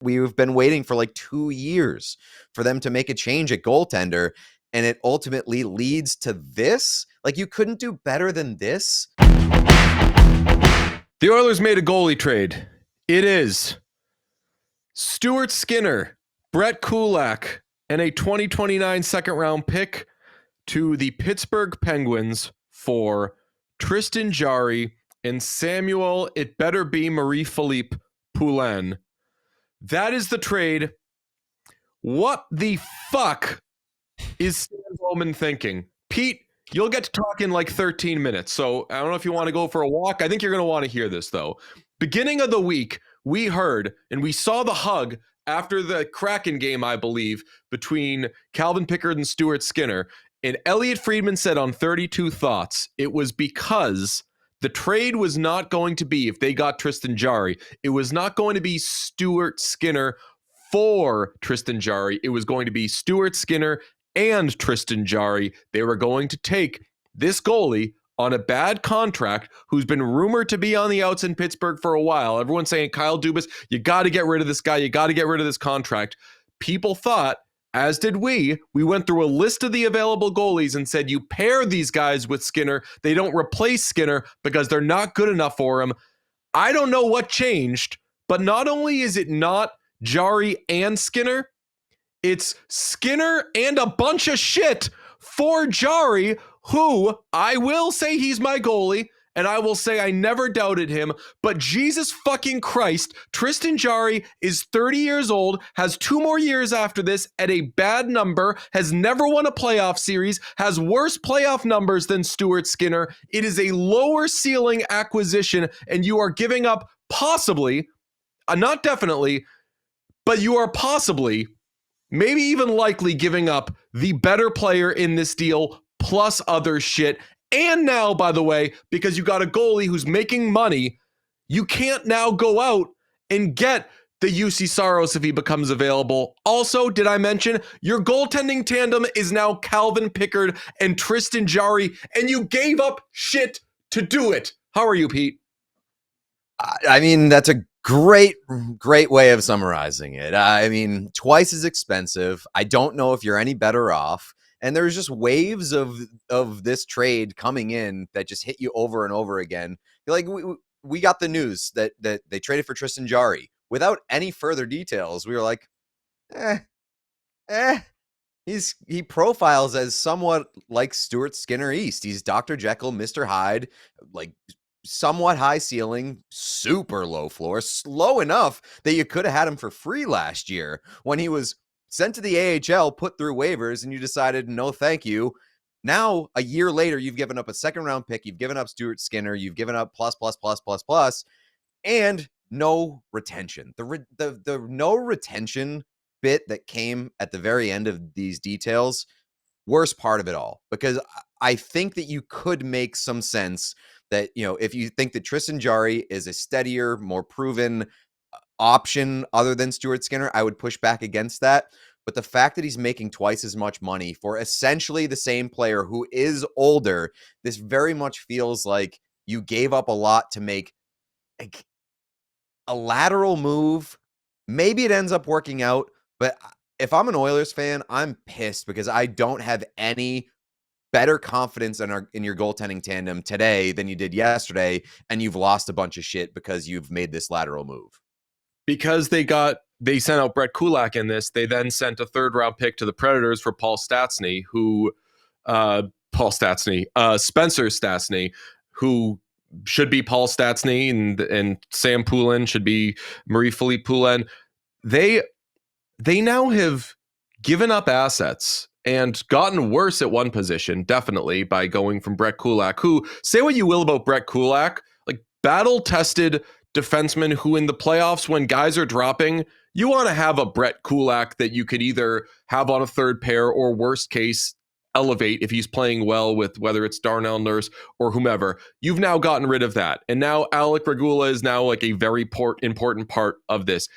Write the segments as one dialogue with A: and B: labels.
A: we've been waiting for like 2 years for them to make a change at goaltender, and it ultimately leads to this. Like, you couldn't do better than this.
B: The Oilers made a goalie trade. It is Stuart Skinner, Brett Kulak, and a 2029 second-round pick to the Pittsburgh Penguins for Tristan Jarry and Samuel, it better be Marie-Philippe Poulin. That is the trade. What the fuck is Stan Bowman thinking? Pete, you'll get to talk in like 13 minutes, so I don't know if you want to go for a walk. I think you're going to want to hear this, though. Beginning of the week, we heard and we saw the hug after the Kraken game, I believe, between Calvin Pickard and Stuart Skinner. And Elliot Friedman said on 32 Thoughts, it was because the trade was not going to be, if they got Tristan Jarry, it was not going to be Stuart Skinner for Tristan Jarry. It was going to be Stuart Skinner and Tristan Jarry. They were going to take this goalie on a bad contract who's been rumored to be on the outs in Pittsburgh for a while. Everyone's saying, Kyle Dubas, you got to get rid of this guy. You got to get rid of this contract. People thought, as did we went through a list of the available goalies and said, you pair these guys with Skinner. They don't replace Skinner because they're not good enough for him. I don't know what changed, but not only is it not Jarry and Skinner, it's Skinner and a bunch of shit for Jarry, who I will say he's my goalie, and I will say I never doubted him, but Jesus fucking Christ, Tristan Jarry is 30 years old, has 2 more years after this at a bad number, has never won a playoff series, has worse playoff numbers than Stuart Skinner. It is a lower ceiling acquisition, and you are giving up possibly, not definitely, but you are possibly, maybe even likely giving up the better player in this deal, plus other shit. And now, by the way, because you got a goalie who's making money, you can't now go out and get the UC Saros if he becomes available. Also, did I mention your goaltending tandem is now Calvin Pickard and Tristan Jarry, and you gave up shit to do it. How are you, Pete?
A: I mean, that's a great way of summarizing it. I mean, twice as expensive. I don't know if you're any better off. And there's just waves of this trade coming in that just hit you over and over again. Like, we got the news that they traded for Tristan Jarry without any further details. We were like, he profiles as somewhat like Stuart Skinner East. He's Dr. Jekyll, Mr. Hyde, like somewhat high ceiling, super low floor, slow enough that you could have had him for free last year when he was sent to the AHL, put through waivers, and you decided, no, thank you. Now, a year later, you've given up a second-round pick. You've given up Stuart Skinner. You've given up plus, and no retention. The no retention bit that came at the very end of these details, worst part of it all, because I think that you could make some sense that, you know, if you think that Tristan Jarry is a steadier, more proven option other than Stuart Skinner, I would push back against that. But the fact that he's making twice as much money for essentially the same player who is older, this very much feels like you gave up a lot to make a lateral move. Maybe it ends up working out, but if I'm an Oilers fan, I'm pissed because I don't have any better confidence in your goaltending tandem today than you did yesterday, and you've lost a bunch of shit because you've made this lateral move.
B: Because they sent out Brett Kulak in this, they then sent a 3rd-round pick to the Predators for Spencer Stastny, who should be Paul Stastny, and Sam Poulin should be Marie-Philippe Poulin. They now have given up assets and gotten worse at one position, definitely, by going from Brett Kulak, who, say what you will about Brett Kulak, like battle-tested defenseman who in the playoffs, when guys are dropping, you want to have a Brett Kulak that you could either have on a third pair or, worst case, elevate if he's playing well with whether it's Darnell Nurse or whomever. You've now gotten rid of that. And now Alec Regula is now like a very important part of this.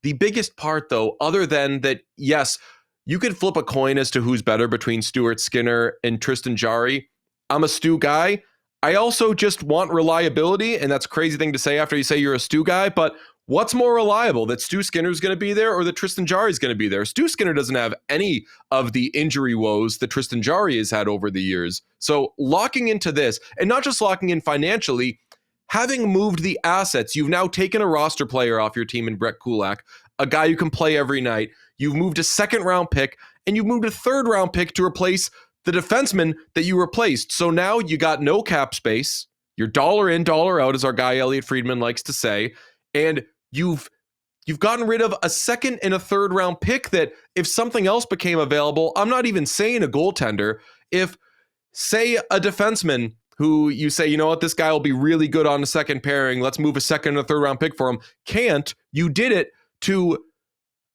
B: The biggest part, though, other than that, yes, you could flip a coin as to who's better between Stuart Skinner and Tristan Jarry. I'm a Stu guy. I also just want reliability, and that's a crazy thing to say after you say you're a Stu guy, but What's more reliable, that Stu Skinner's going to be there or that Tristan Jarry's going to be there? Stu Skinner doesn't have any of the injury woes that Tristan Jarry has had over the years. So locking into this, and not just locking in financially, having moved the assets, you've now taken a roster player off your team in Brett Kulak, a guy who can play every night. You've moved a second-round pick, and you've moved a third-round pick to replace the defenseman that you replaced. So now you got no cap space. You're dollar in, dollar out, as our guy Elliot Friedman likes to say. And you've gotten rid of a second and a third round pick that if something else became available, I'm not even saying a goaltender, if say a defenseman who you say, you know what, this guy will be really good on the second pairing, let's move a second and a third round pick for him, can't, you did it to,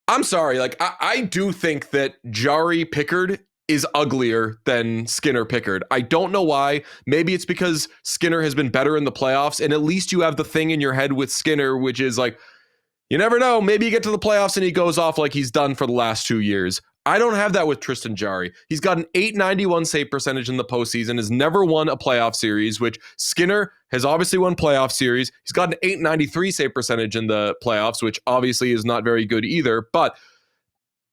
B: I'm sorry, like I do think that Jarry Pickard is uglier than Skinner Pickard. I don't know why. Maybe it's because Skinner has been better in the playoffs, and at least you have the thing in your head with Skinner, which is like, you never know. Maybe you get to the playoffs and he goes off like he's done for the last 2 years. I don't have that with Tristan Jarry. He's got an .891 save percentage in the postseason, has never won a playoff series, which Skinner has obviously won playoff series. He's got an .893 save percentage in the playoffs, which obviously is not very good either. But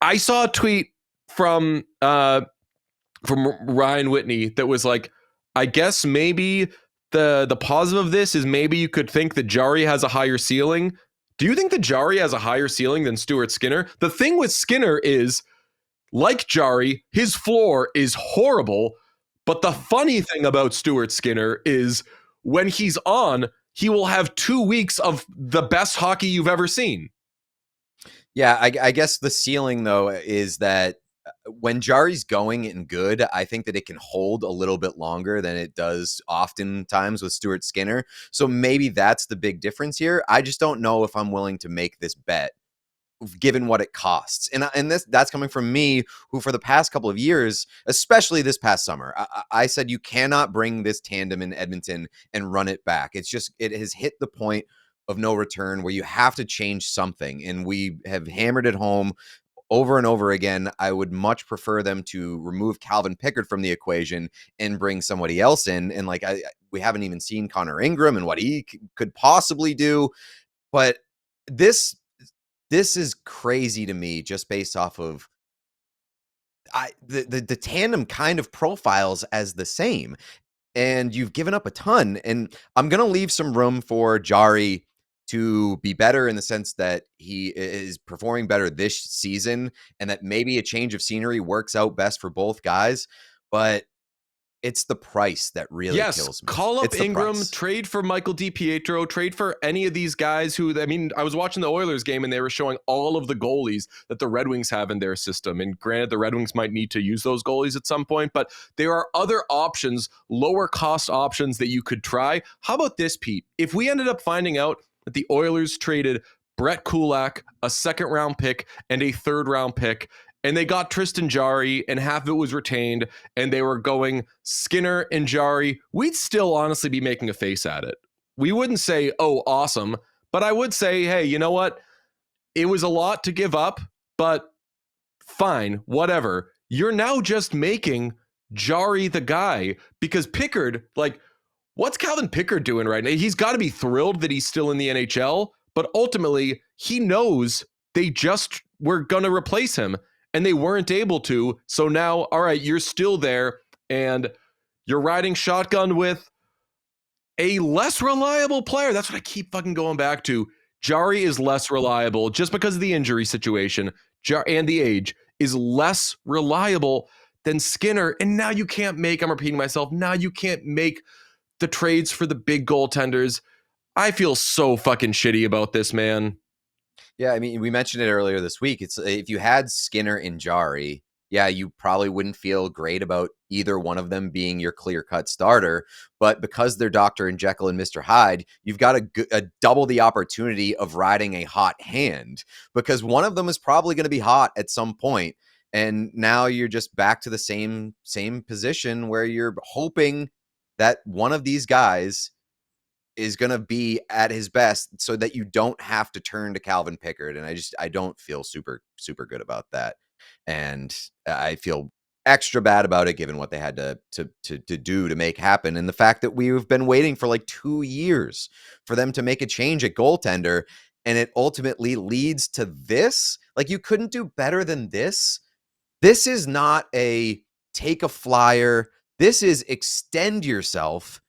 B: I saw a tweet from Ryan Whitney that was like, I guess maybe the positive of this is maybe you could think that Jarry has a higher ceiling. Do you think that Jarry has a higher ceiling than Stuart Skinner? The thing with Skinner is, like Jarry, his floor is horrible. But the funny thing about Stuart Skinner is when he's on, he will have 2 weeks of the best hockey you've ever seen.
A: Yeah, I guess the ceiling, though, is that when Jarry's going and good, I think that it can hold a little bit longer than it does oftentimes with Stuart Skinner. So maybe that's the big difference here. I just don't know if I'm willing to make this bet given what it costs. And that's coming from me, who for the past couple of years, especially this past summer, I said you cannot bring this tandem in Edmonton and run it back. It has hit the point of no return where you have to change something. And we have hammered it home over and over again. I would much prefer them to remove Calvin Pickard from the equation and bring somebody else in. And like, we haven't even seen Connor Ingram and what he could possibly do. But this is crazy to me, just based off of the tandem kind of profiles as the same. And you've given up a ton. And I'm going to leave some room for Jarry to be better in the sense that he is performing better this season and that maybe a change of scenery works out best for both guys. But it's the price that really kills me.
B: Call up Ingram,
A: price.
B: trade for Michael DiPietro, trade for any of these guys who, I mean, I was watching the Oilers game and they were showing all of the goalies that the Red Wings have in their system. And granted, the Red Wings might need to use those goalies at some point, but there are other options, lower cost options that you could try. How about this, Pete? If we ended up finding out that the Oilers traded Brett Kulak, a second round pick, and a third round pick, and they got Tristan Jarry, and half of it was retained, and they were going Skinner and Jarry, we'd still honestly be making a face at it. We wouldn't say, oh, awesome, but I would say, hey, you know what? It was a lot to give up, but fine, whatever. You're now just making Jarry the guy, because Pickard, like, what's Calvin Pickard doing right now? He's got to be thrilled that he's still in the NHL, but ultimately, he knows they just were going to replace him. And they weren't able to. So now, all right, you're still there and you're riding shotgun with a less reliable player. That's what I keep fucking going back to. Jarry is less reliable just because of the injury situation and the age is less reliable than Skinner. And now you can't make, I'm repeating myself, now you can't make the trades for the big goaltenders. I feel so fucking shitty about this, man.
A: Yeah, I mean, we mentioned it earlier this week. It's if you had Skinner and Jarry, yeah, you probably wouldn't feel great about either one of them being your clear-cut starter. But because they're Dr. and Jekyll and Mr. Hyde, you've got a double the opportunity of riding a hot hand, because one of them is probably going to be hot at some point. And now you're just back to the same position where you're hoping that one of these guys is going to be at his best so that you don't have to turn to Calvin Pickard. And I don't feel super good about that. And I feel extra bad about it given what they had to do to make happen. And the fact that we've been waiting for like 2 years for them to make a change at goaltender. and it ultimately leads to this. Like, you couldn't do better than this. This is not a take a flyer. This is extend yourself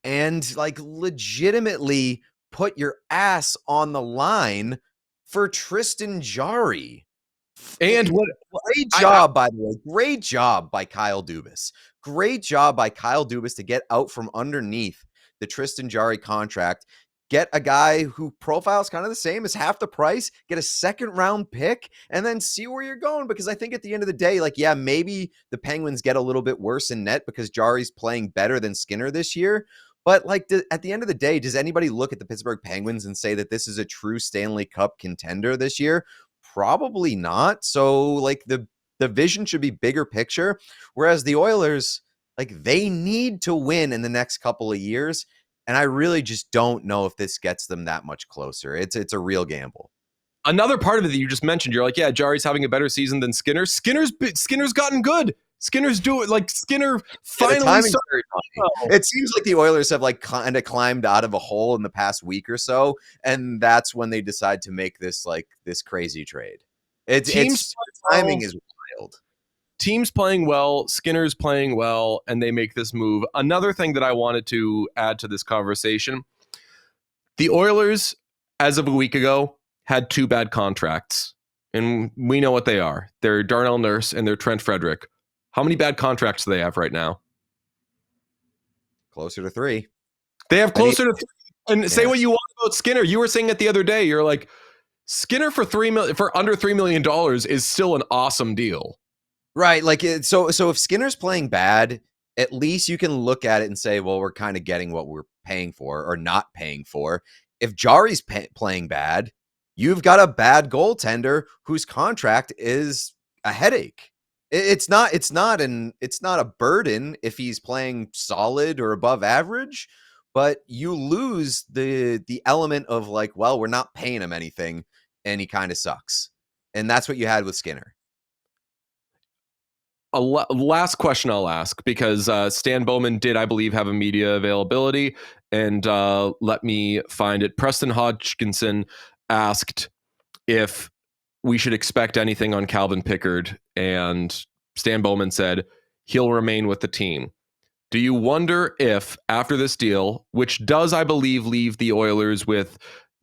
A: and like legitimately put your ass on the line for Tristan Jarry.
B: And what
A: Great job, by the way. Great job by Kyle Dubas. Great job by Kyle Dubas to get out from underneath the Tristan Jarry contract, get a guy who profiles kind of the same as half the price, get a second round pick, and then see where you're going. Because I think at the end of the day, like, yeah, maybe the Penguins get a little bit worse in net because Jarry's playing better than Skinner this year. But like, at the end of the day, does anybody look at the Pittsburgh Penguins and say that this is a true Stanley Cup contender this year? Probably not. So like the vision should be bigger picture. Whereas the Oilers, like, they need to win in the next couple of years. And I really just don't know if this gets them that much closer. It's a real gamble.
B: Another part of it that you just mentioned, you're like, yeah, Jarry's having a better season than Skinner. Skinner's gotten good. Skinner finally started.
A: It seems like the Oilers have like kind of climbed out of a hole in the past week or so, and that's when they decide to make this crazy trade. It's timing is wild.
B: Teams playing well, Skinner's playing well, and they make this move. Another thing that I wanted to add to this conversation, the Oilers, as of a week ago, had 2 bad contracts, and we know what they are. They're Darnell Nurse and they're Trent Frederick. How many bad contracts do they have right now?
A: Closer to 3.
B: They have closer to 3. And say what you want about Skinner. You were saying it the other day. You're like, Skinner for under $3 million is still an awesome deal.
A: Right. Like, so if Skinner's playing bad, at least you can look at it and say, well, we're kind of getting what we're paying for or not paying for. If Jarry's playing bad, you've got a bad goaltender whose contract is a headache. It's not a burden if he's playing solid or above average, but you lose the element of like, well, we're not paying him anything and he kind of sucks. And that's what you had with Skinner.
B: Last question I'll ask, because Stan Bowman did, I believe, have a media availability, and let me find it. Preston Hodgkinson asked if we should expect anything on Calvin Pickard, and Stan Bowman said he'll remain with the team. Do you wonder if after this deal, which does, I believe, leave the Oilers with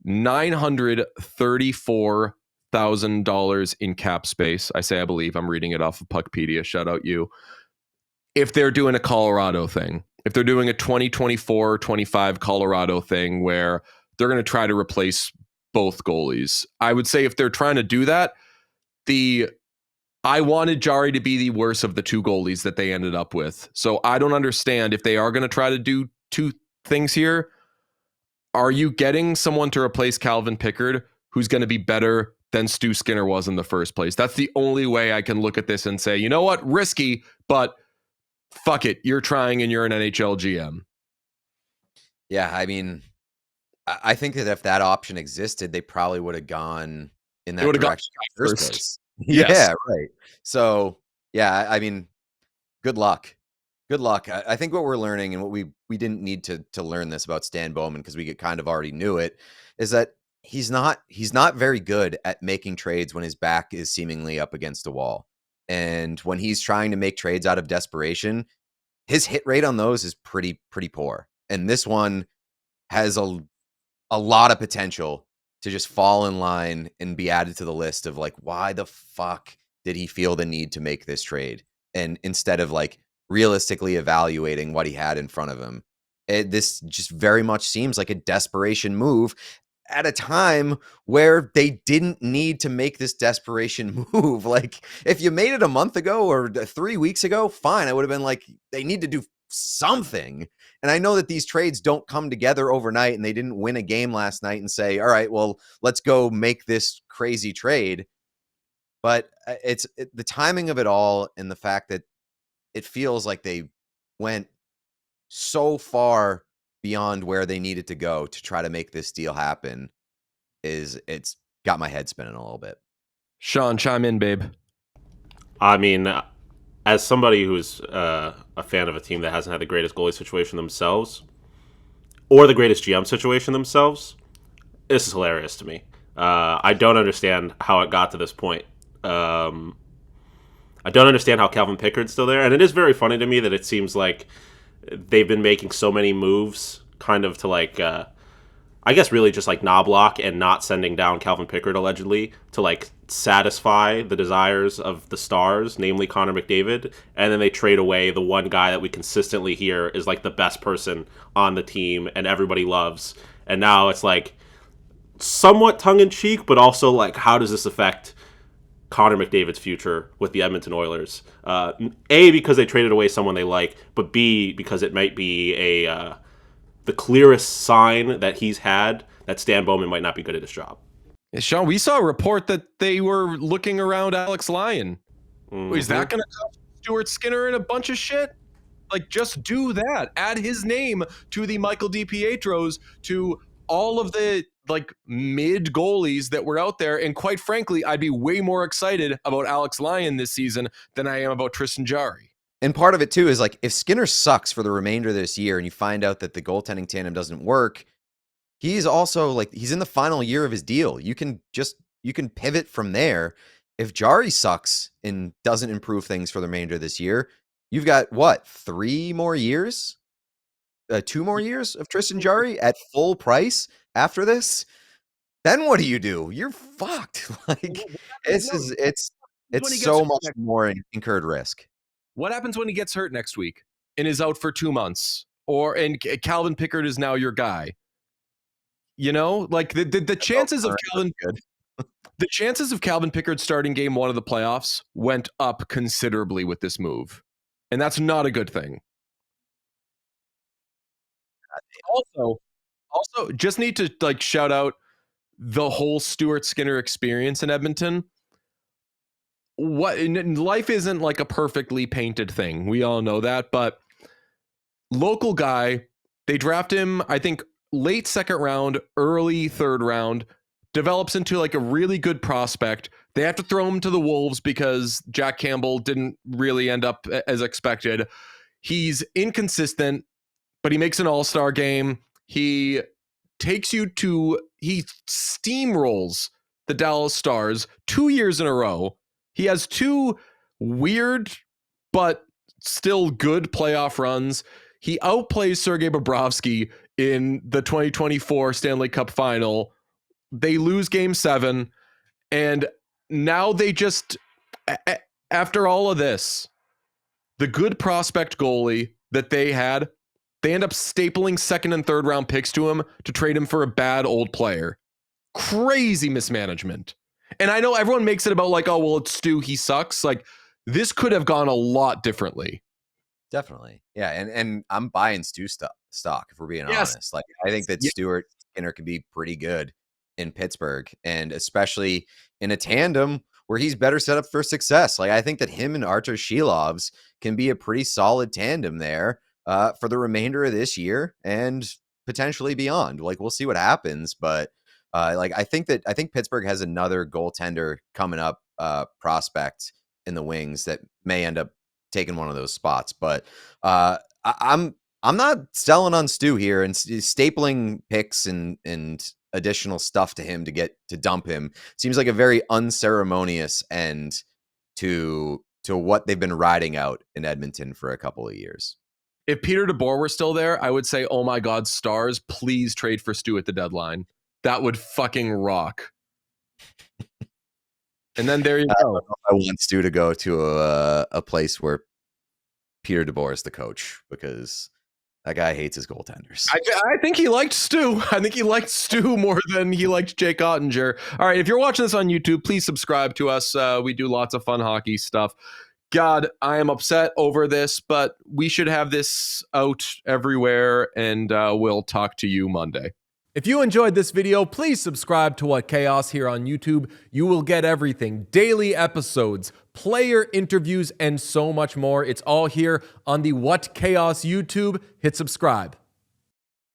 B: $934,000 in cap space? I say I believe. I'm reading it off of Puckpedia. Shout out you. If they're doing a Colorado thing, if they're doing a 2024-25 Colorado thing where they're going to try to replace both goalies, I would say if they're trying to do that, I wanted Jarry to be the worst of the 2 goalies that they ended up with. So I don't understand if they are going to try to do 2 things here. Are you getting someone to replace Calvin Pickard who's going to be better than Stu Skinner was in the first place? That's the only way I can look at this and say, you know what, risky, but fuck it. You're trying and you're an NHL GM.
A: Yeah, I mean, I think that if that option existed, they probably would have gone in that direction first.
B: Yes.
A: Yeah, right. So, yeah, I mean, good luck. Good luck. I think what we're learning, and what we didn't need to learn this about Stan Bowman because we kind of already knew it, is that he's not very good at making trades when his back is seemingly up against a wall. And when he's trying to make trades out of desperation, his hit rate on those is pretty poor. And this one has a lot of potential to just fall in line and be added to the list of like, why the fuck did he feel the need to make this trade? And instead of like realistically evaluating what he had in front of him, this just very much seems like a desperation move at a time where they didn't need to make this desperation move. Like, if you made it a month ago or 3 weeks ago, fine. I would have been like, they need to do something. And I know that these trades don't come together overnight, and they didn't win a game last night and say, all right, well, let's go make this crazy trade. But it's the timing of it all, and the fact that it feels like they went so far beyond where they needed to go to try to make this deal happen, it's got my head spinning a little bit.
B: Sean, chime in, babe.
C: I mean, as somebody who's a fan of a team that hasn't had the greatest goalie situation themselves, or the greatest GM situation themselves, This is hilarious to me. I don't understand how it got to this point. I don't understand how Calvin Pickard's still there, and it is very funny to me that it seems like they've been making so many moves, kind of to like, I guess really just like knoblock and not sending down Calvin Pickard allegedly to like satisfy the desires of the stars, namely Connor McDavid, and then they trade away the one guy that we consistently hear is like the best person on the team and everybody loves, and now it's like somewhat tongue-in-cheek, but also like how does this affect Connor McDavid's future with the Edmonton Oilers? A, because they traded away someone they like, but B, because it might be the clearest sign that he's had that Stan Bowman might not be good at his job.
B: Sean, we saw a report that they were looking around Alex Lyon. Mm-hmm. Is that going to cost Stuart Skinner and a bunch of shit? Like, just do that. Add his name to the Michael DiPietros, to all of the like mid goalies that were out there. And quite frankly, I'd be way more excited about Alex Lyon this season than I am about Tristan Jarry.
A: And part of it too is like, if Skinner sucks for the remainder of this year and you find out that the goaltending tandem doesn't work, he's also like, he's in the final year of his deal. You can pivot from there. If Jarry sucks and doesn't improve things for the remainder of this year, you've got what, 3 more years? 2 more years of Tristan Jarry at full price after this? Then what do you do? You're fucked. Like, it's so much more incurred risk.
B: What happens when he gets hurt next week and is out for 2 months? And Calvin Pickard is now your guy. You know, like the chances of the chances of Calvin Pickard starting game 1 of the playoffs went up considerably with this move. And that's not a good thing. Also, just need to like shout out the whole Stuart Skinner experience in Edmonton. Life isn't like a perfectly painted thing. We all know that, but local guy, they draft him, I think, late 2nd round, early 3rd round, develops into like a really good prospect. They have to throw him to the Wolves because Jack Campbell didn't really end up as expected. He's inconsistent, but he makes an all-star game. He steamrolls the Dallas Stars 2 years in a row. He has 2 weird but still good playoff runs. He outplays Sergei Bobrovsky in the 2024 Stanley Cup Final. They lose Game 7, and now they just, after all of this, the good prospect goalie that they had, they end up stapling 2nd and 3rd round picks to him to trade him for a bad old player. Crazy mismanagement. And I know everyone makes it about like, oh, well, it's Stu, he sucks. Like, this could have gone a lot differently.
A: Definitely. Yeah, and I'm buying Stu stock, if we're being honest. Like, I think that Stuart Skinner can be pretty good in Pittsburgh, and especially in a tandem where he's better set up for success. Like, I think that him and Artur Shilovs can be a pretty solid tandem there for the remainder of this year and potentially beyond. Like, we'll see what happens, but like, I think Pittsburgh has another goaltender coming up, prospect in the wings that may end up taking one of those spots. But I'm not selling on Stu here, and stapling picks and additional stuff to him to dump him seems like a very unceremonious end to what they've been riding out in Edmonton for a couple of years.
B: If Peter DeBoer were still there, I would say, oh my God, Stars, please trade for Stu at the deadline. That would fucking rock. And then there you go.
A: I want Stu to go to a place where Peter DeBoer is the coach, because that guy hates his goaltenders.
B: I think he liked Stu. I think he liked Stu more than he liked Jake Ottinger. All right, if you're watching this on YouTube, please subscribe to us. We do lots of fun hockey stuff. God, I am upset over this, but we should have this out everywhere, and we'll talk to you Monday. If you enjoyed this video, please subscribe to What Chaos here on YouTube. You will get everything, daily episodes, player interviews, and so much more. It's all here on the What Chaos YouTube. Hit subscribe.